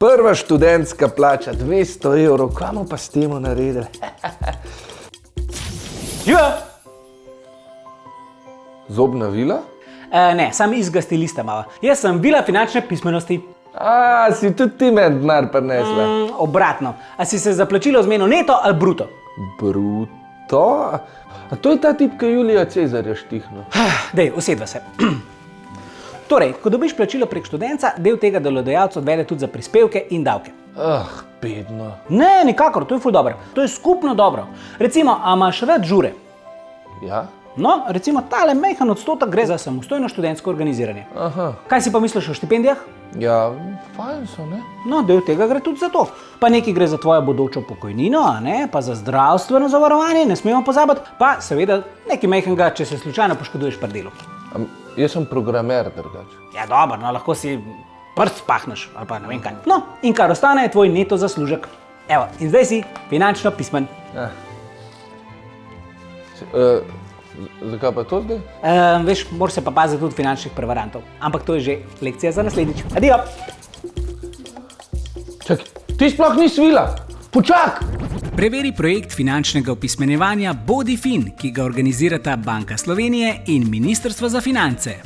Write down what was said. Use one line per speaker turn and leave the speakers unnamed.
Prva študentska plača, 200 evrov, kaj pa s temu naredili?
Ja.
Zobna vila?
Ne, sam izgasti lista malo. Jaz sem vila finančne pismenosti.
Si tudi ti meni denar prinesla?
Obratno. A si se za plačilo zmenil neto ali bruto?
Bruto? A to je ta tip, ki Julija Cezarja štihno?
Dej, usedva se. Torej, ko dobiš plačilo prek študenca, del tega delodajalec odvede tudi za prispevke in davke.
Bedno.
Ne, nikakor, to je ful dobro. To je skupno dobro. Recimo, a imaš rad žure?
Ja?
No, recimo tale majhen odstotek gre za samostojno študentsko organiziranje.
Aha.
Kaj si pa misliš o štipendijah?
Ja, fajn so, ne?
No, del tega gre tudi za to. Pa nekaj gre za tvojo bodočo pokojnino, a ne? Pa za zdravstveno zavarovanje, ne smemo pozabiti. Pa seveda nekaj majhnega, če se slučajno poškoduješ pri delu.
Jaz sem programer drugače.
Ja, dobro, no, lahko si prst pahneš ali pa ne vem kaj. No, in kar ostane je tvoj neto zaslužek. Evo, in zdaj si finančno pismen.
Zakaj pa to zdaj?
Veš, moraš se pa paziti tudi finančnih prevarantov. Ampak to je že lekcija za naslednjič. Adijo!
Čakaj, ti sploh nisi vila! Počak!
Preveri projekt finančnega opismenjevanja Bodifin, ki ga organizirata Banka Slovenije in Ministrstvo za finance.